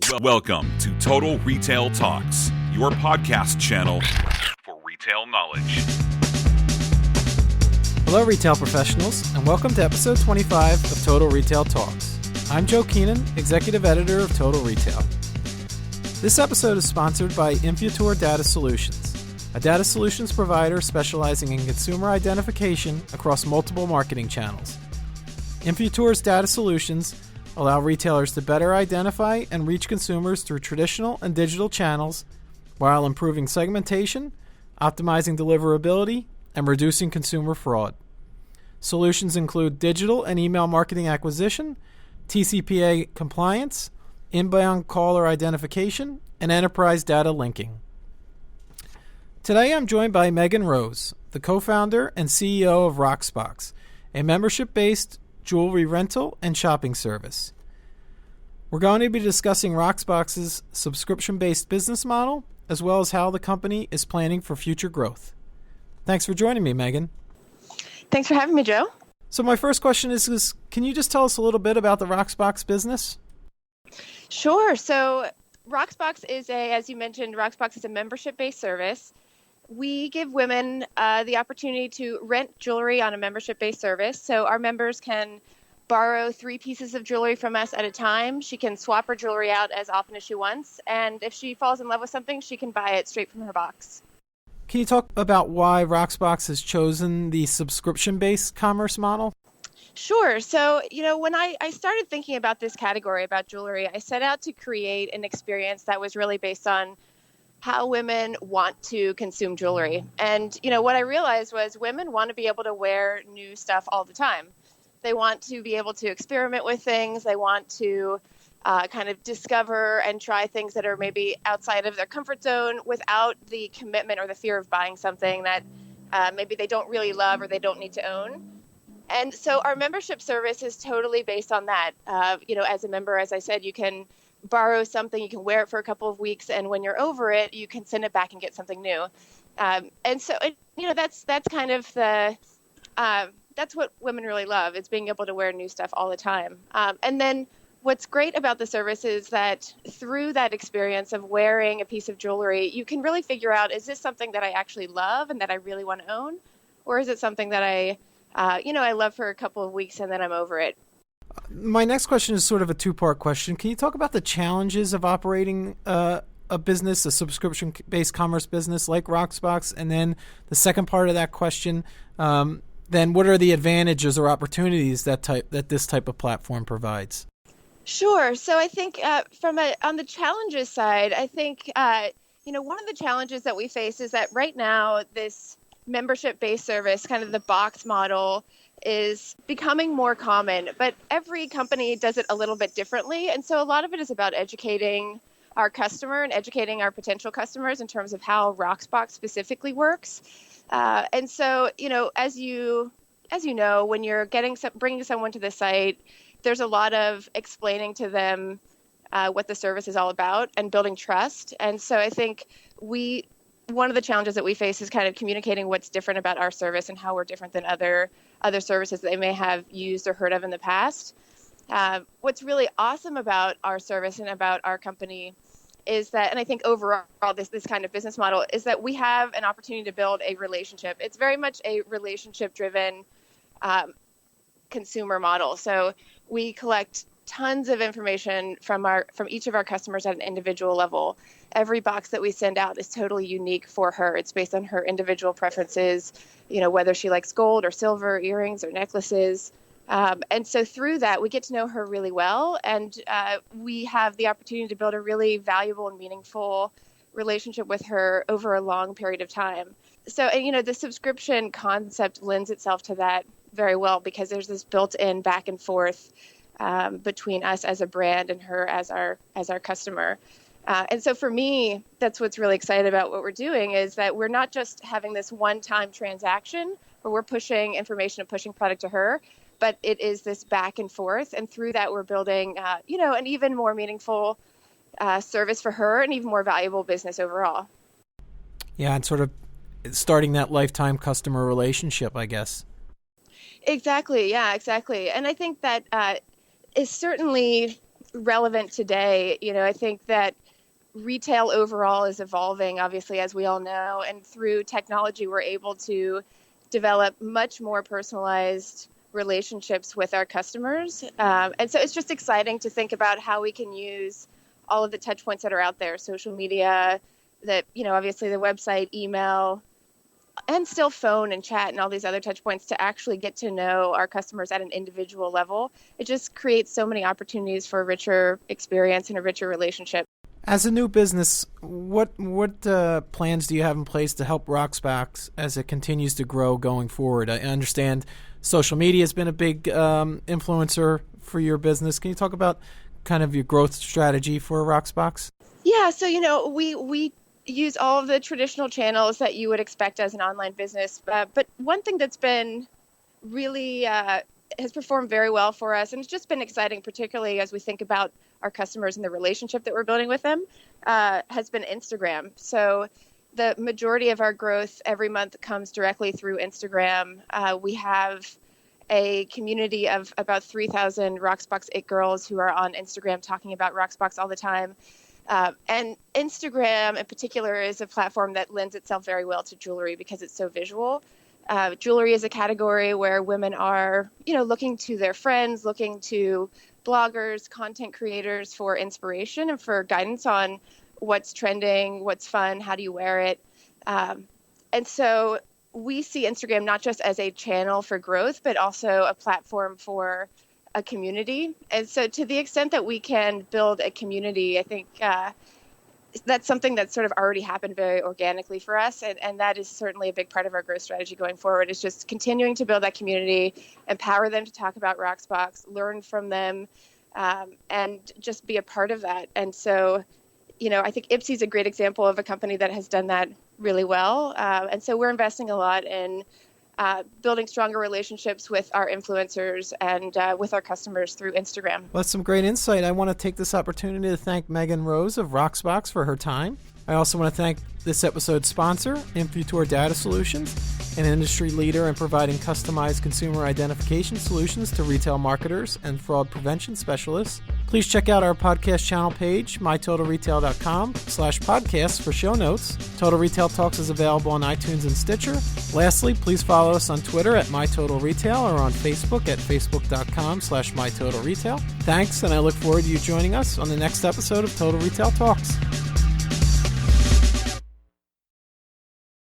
Welcome to Total Retail Talks, your podcast channel for retail knowledge. Hello, retail professionals, and welcome to episode 25 of Total Retail Talks. I'm Joe Keenan, executive editor of Total Retail. This episode is sponsored by Infutor Data Solutions, a data solutions provider specializing in consumer identification across multiple marketing channels. Infutor's data solutions allow retailers to better identify and reach consumers through traditional and digital channels while improving segmentation, optimizing deliverability, and reducing consumer fraud. Solutions include digital and email marketing acquisition, TCPA compliance, inbound caller identification, and enterprise data linking. Today I'm joined by Megan Rose, the co-founder and CEO of Rocksbox, a membership-based jewelry rental and shopping service. We're going to be discussing Rocksbox's subscription-based business model, as well as how the company is planning for future growth. Thanks for joining me, Megan. Thanks for having me, Joe. So my first question is can you just tell us a little bit about the Rocksbox business? Sure. So Rocksbox is as you mentioned, Rocksbox is a membership-based service. We give women the opportunity to rent jewelry on a membership-based service. So our members can borrow 3 pieces of jewelry from us at a time. She can swap her jewelry out as often as she wants. And if she falls in love with something, she can buy it straight from her box. Can you talk about why Rocksbox has chosen the subscription-based commerce model? Sure. So, when I started thinking about this category, about jewelry, I set out to create an experience that was really based on how women want to consume jewelry. And, what I realized was women want to be able to wear new stuff all the time. They want to be able to experiment with things. They want to kind of discover and try things that are maybe outside of their comfort zone without the commitment or the fear of buying something that maybe they don't really love or they don't need to own. And so our membership service is totally based on that. As a member, as I said, you can borrow something, you can wear it for a couple of weeks, and when you're over it, you can send it back and get something new. And so, that's kind of that's what women really love, is being able to wear new stuff all the time. And then what's great about the service is that through that experience of wearing a piece of jewelry, you can really figure out, is this something that I actually love and that I really want to own? Or is it something that I love for a couple of weeks and then I'm over it? My next question is sort of a two-part question. Can you talk about the challenges of operating a business, a subscription-based commerce business like Rocksbox? And then the second part of that question, then what are the advantages or opportunities that this type of platform provides? Sure. So I think on the challenges side, I think one of the challenges that we face is that right now this membership-based service, kind of the box model, is becoming more common, but every company does it a little bit differently. And so a lot of it is about educating our customer and educating our potential customers in terms of how Rocksbox specifically works. And so, as you know, when you're bringing someone to the site, there's a lot of explaining to them what the service is all about and building trust. And so I think one of the challenges that we face is kind of communicating what's different about our service and how we're different than other services that they may have used or heard of in the past. What's really awesome about our service and about our company is that, and I think overall this kind of business model, is that we have an opportunity to build a relationship. It's very much a relationship-driven consumer model. So we collect tons of information from each of our customers at an individual level. Every box that we send out is totally unique for her. It's based on her individual preferences, whether she likes gold or silver, earrings or necklaces. And so through that, we get to know her really well, and we have the opportunity to build a really valuable and meaningful relationship with her over a long period of time. So, the subscription concept lends itself to that very well, because there's this built-in back and forth between us as a brand and her as our customer. And so for me, that's what's really exciting about what we're doing, is that we're not just having this one-time transaction where we're pushing information and pushing product to her, but it is this back and forth. And through that, we're building, an even more meaningful service for her and even more valuable business overall. Yeah, and sort of starting that lifetime customer relationship, I guess. Exactly. Yeah, exactly. And I think that is certainly relevant today. I think that retail overall is evolving, obviously, as we all know, and through technology, we're able to develop much more personalized relationships with our customers. And so it's just exciting to think about how we can use all of the touch points that are out there, social media, obviously the website, email, and still phone and chat and all these other touch points to actually get to know our customers at an individual level. It just creates so many opportunities for a richer experience and a richer relationship. As a new business, what plans do you have in place to help Rocksbox as it continues to grow going forward? I understand social media has been a big influencer for your business. Can you talk about kind of your growth strategy for Rocksbox? Yeah, so we use all of the traditional channels that you would expect as an online business. But one thing that's been really has performed very well for us, and it's just been exciting, particularly as we think about our customers and the relationship that we're building with them, has been Instagram. So the majority of our growth every month comes directly through Instagram. We have a community of about 3,000 Rocksbox It girls who are on Instagram talking about Rocksbox all the time. And Instagram in particular is a platform that lends itself very well to jewelry because it's so visual. Jewelry is a category where women are, looking to their friends, looking to bloggers, content creators for inspiration and for guidance on what's trending, what's fun, how do you wear it. And so we see Instagram not just as a channel for growth, but also a platform for a community. And so to the extent that we can build a community, I think that's something that's sort of already happened very organically for us. And that is certainly a big part of our growth strategy going forward, is just continuing to build that community, empower them to talk about Rocksbox, learn from them, and just be a part of that. And so, I think Ipsy is a great example of a company that has done that really well. And so we're investing a lot in building stronger relationships with our influencers and with our customers through Instagram. Well, that's some great insight. I want to take this opportunity to thank Megan Rose of Rocksbox for her time. I also want to thank this episode's sponsor, Infutor Data Solutions, an industry leader in providing customized consumer identification solutions to retail marketers and fraud prevention specialists. Please check out our podcast channel page, mytotalretail.com/podcasts for show notes. Total Retail Talks is available on iTunes and Stitcher. Lastly, please follow us on Twitter at MyTotalRetail or on Facebook at facebook.com/MyTotalRetail. Thanks, and I look forward to you joining us on the next episode of Total Retail Talks.